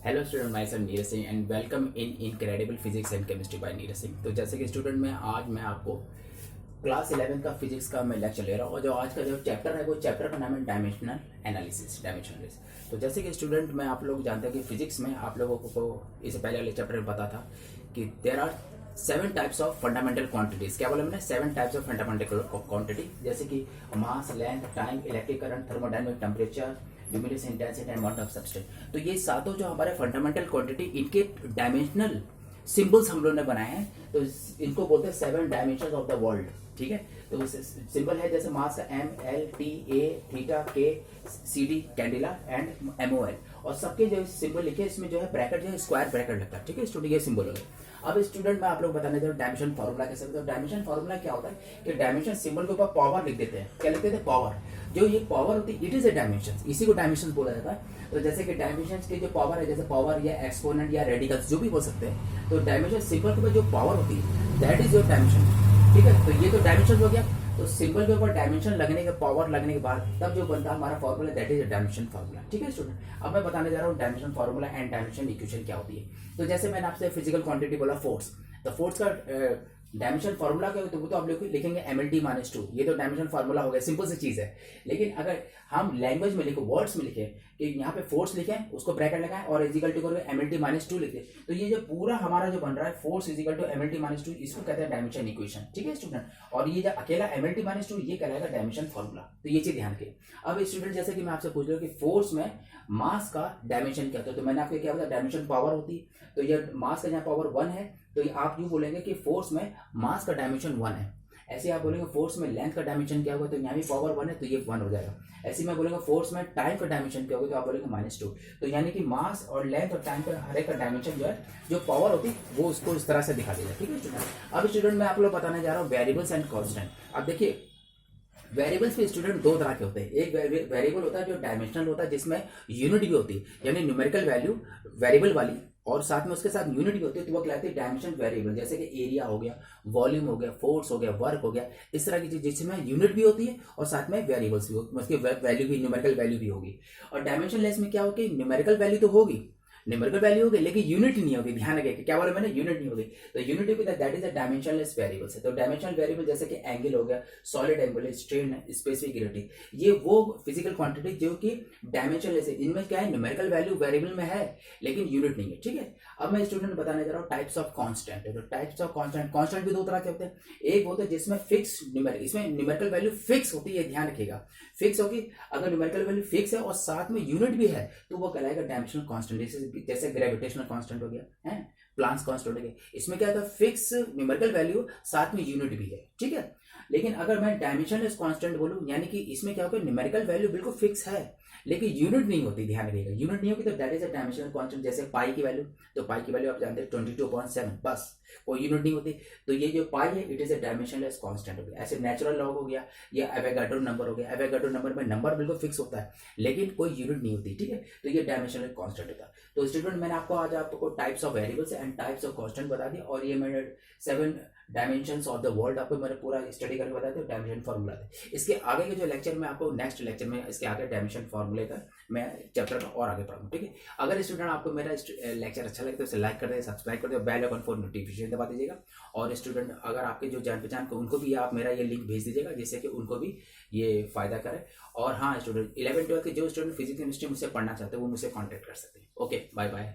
Hello student, my self Neeraj Singh and welcome in incredible physics and chemistry bye Neeraj Singh. तो जैसे कि student में आज मैं आपको क्लास 11 का फिजिक्स का मैं लेक्चर ले रहा हूँ और जो आज का जो चैप्टर है वो चैप्टर का नाम है डायमेंशनल एनालिसिस। तो जैसे कि स्टूडेंट में आप लोग जानते हैं कि फिजिक्स में आप लोगों को इससे पहले वाले चैप्टर में पता था कि there are 7 types of fundamental quantities. क्या बोला मैंने? 7 टाइप्स ऑफ फंडामेंटल क्वांटिटी, जैसे कि mass, length, time, electric current, thermodynamic temperature, luminous intensity and amount of substance. तो ये सातों जो हमारे फंडामेंटल क्वांटिटी, इनके डायमेंशनल सिंबल्स हम लोगों ने बनाए हैं। तो इनको बोलते हैं 7 डायमेंशंस ऑफ द वर्ल्ड। ठीक है, तो सिंबल है जैसे मास का M, L, T, A, theta, K, C D, candela and MOL. और सबके जो सिंबल लिखे इसमें जो है ब्रैकेट, जो है स्क्वायर ब्रैकेट लगता है। ठीक है स्टूडेंट, ये सिंबल हो गया। अब स्टूडेंट मैं आप लोग बताने जा रहा हूँ डायमेंशन फॉर्मूला कैसे होता है। डायमेंशन फॉर्मूला क्या होता है कि डायमेंशन सिंबल के ऊपर पावर लिख देते हैं। क्या लिखते थे? पावर। जो ये पावर होती है इट इज ए डायमेंशन, इसी को डायमेंशन बोला जाता है। तो जैसे कि डायमेंशन की जो पावर है, जैसे पावर या एक्सपोनेंट या रेडिकल्स जो भी बोल सकते हैं, तो डायमेंशन सिंबल के ऊपर जो पावर होती है दैट इज योर डायमेंशन। ठीक है, तो ये तो डायमेंशन हो गया। तो सिंबल के ऊपर डायमेंशन लगने के, पावर लगने के बाद तब जो बनता है हमारा formula, that is dimension formula. ठीक है स्टूडेंट, अब मैं बताने जा रहा हूँ dimension formula and dimension equation क्या होती है। तो जैसे मैंने आपसे फिजिकल क्वांटिटी बोला फोर्स, तो फोर्स का डायमेंशन फॉर्मूला क्या होता है? तो आप लोग लिखेंगे ml/2। ये तो डायमेंशन फॉर्मूला हो गया, सिंपल सी चीज है। लेकिन अगर हम लैंग्वेज में लिखो, वर्ड्स में लिखे कि यहाँ पे फोर्स लिखें, उसको ब्रैकेट लगाएं और इजिकल टू करके ml/2 लिखे, तो ये जो पूरा हमारा जो बन रहा है फोर्स इजिकल टू ml/2, इसको कहते हैं डायमेंशन इक्वेशन। ठीक है स्टूडेंट, और ये जो अकेला ml/2 ये कहलाएगा डायमेंशन फॉर्मूला। तो ये चीज ध्यान के। अब स्टूडेंट जैसे कि मैं आपसे पूछ रहा हूँ कि फोर्स में मास का डायमेंशन क्या होता है, तो मैंने आपको क्या बताया? डायमेंशन पावर होती है। तो ये मास का यहाँ पावर 1 है, तो आप यूं बोलेंगे कि फोर्स में मास का डायमेंशन 1 है। ऐसे आप बोलेंगे फोर्स में लेंथ का डायमेंशन क्या होगा, तो यहाँ भी पावर 1 है तो ये 1 हो जाएगा। ऐसे मैं बोलेंगे फोर्स में टाइम का डायमेंशन क्या होगा, तो आप बोलेंगे -2। तो यानी कि मास और लेंथ और टाइम का हर एक का डायमेंशन जो है, जो पावर होती है वो उसको इस तरह से दिखा देगा। ठीक है स्टूडेंट, अब स्टूडेंट मैं आप लोग बताने जा रहा हूँ वेरिएबल्स एंड कांस्टेंट। अब देखिए वेरिएबल्स भी स्टूडेंट दो तरह के होते हैं। एक वेरिएबल होता है जो डायमेंशनल होता है, जिसमें यूनिट भी होती है, यानी न्यूमेरिकल वैल्यू वेरिएबल वाली, और साथ में उसके साथ यूनिट भी होती है, तो वो कहलाती है डायमेंशन वेरिएबल। जैसे कि एरिया हो गया, वॉल्यूम हो गया, फोर्स हो गया, वर्क हो गया, इस तरह की चीज जिसमें यूनिट भी होती है और साथ में वेरिएबल्स भी होती है, उसकी वैल्यू भी, न्यूमेरिकल वैल्यू भी होगी। और डायमेंशन लेस में क्या होगी? न्यूमेरिकल वैल्यू तो होगी, न्यूमेरिकल वैल्यू होगी, लेकिन यूनिट नहीं होगी। ध्यान रखिए, क्या बोला मैंने? यूनिट नहीं होगी। तो यूनिट होगी that is a dimensionless variables है। तो डायमेंशनल वेरिएबल जैसे कि एंगल हो गया, सॉलिड एंगल है, स्ट्रेन है, स्पेसिफिक ग्रेविटी, ये वो फिजिकल क्वांटिटी जो कि डायमेंशनलेस है। इनमें क्या है? न्यूमेरिकल वैल्यू वेरिएबल में है लेकिन यूनिट नहीं है। ठीक है, अब मैं स्टूडेंट बताने जा रहा हूँ टाइप्स ऑफ कांस्टेंट। तो टाइप्स ऑफ कांस्टेंट, कांस्टेंट भी दो तरह के होते हैं। एक होता है जिसमें फिक्स न्यूमेरिकल, इसमें न्यूमेरिकल वैल्यू फिक्स होती है, ध्यान रखिएगा, फिक्स होगी। अगर न्यूमेरिकल वैल्यू फिक्स है और साथ में यूनिट भी है तो वो कहलाएगा डायमेंशनल कांस्टेंट। जैसे ग्रेविटेशनल कांस्टेंट हो गया है, प्लांक्स कांस्टेंट हो गया। इसमें क्या होता है? फिक्स न्यूमेरिकल वैल्यू, साथ में यूनिट भी है। ठीक है, लेकिन अगर मैं डायमेंशनलेस कांस्टेंट बोलूं, यानी कि इसमें क्या होगा? न्यूमेरिकल वैल्यू बिल्कुल फिक्स है लेकिन यूनिट नहीं होती। ध्यान रखिएगा, यूनिट नहीं होगी तो that is a dimensional constant. जैसे पाई की वैल्यू, तो पाई की वैल्यू आप जानते हैं 22/7, बस, कोई यूनिट नहीं होती। तो ये जो पाई है it is a dimensionless constant हो गया। ऐसे नेचुरल लॉग हो गया या एवोगाड्रो नंबर हो गया। एवोगाड्रो नंबर में नंबर बिल्कुल फिक्स होता है लेकिन कोई यूनिट नहीं होती। ठीक है, तो ये डायमेंशनल कांस्टेंट होता है। तो स्टूडेंट मैंने आपको आज आपको types of variables and types of constant बता दिया, और ये मैंने 7 डायमेंशंस ऑफ द वर्ल्ड आपको मैंने पूरा स्टडी करके बताया था, डायमेंशन फार्मूला थे। इसके आगे के जो लेक्चर में आपको नेक्स्ट लेक्चर में इसके आगे डायमेंशन फार्मूले का मैं चैप्टर का और आगे पढ़ाऊंगा। ठीक है, अगर स्टूडेंट आपको मेरा लेक्चर अच्छा लगे तो इसे लाइक कर दे, सब्सक्राइब कर दे, बेल आइकन फॉर नोटिफिकेशन दबा दीजिएगा। और स्टूडेंट अगर आपके जो जान पहचान को उनको भी आप मेरा ये लिंक भेज दीजिएगा, जिससे कि उनको भी ये फायदा करे। और हाँ स्टूडेंट 11-12 के जो स्टूडेंट फिजिक्स केमिस्ट्री मुझसे पढ़ना चाहते हैं वो मुझसे कॉन्टैक्ट कर सकते हैं। Okay, bye bye.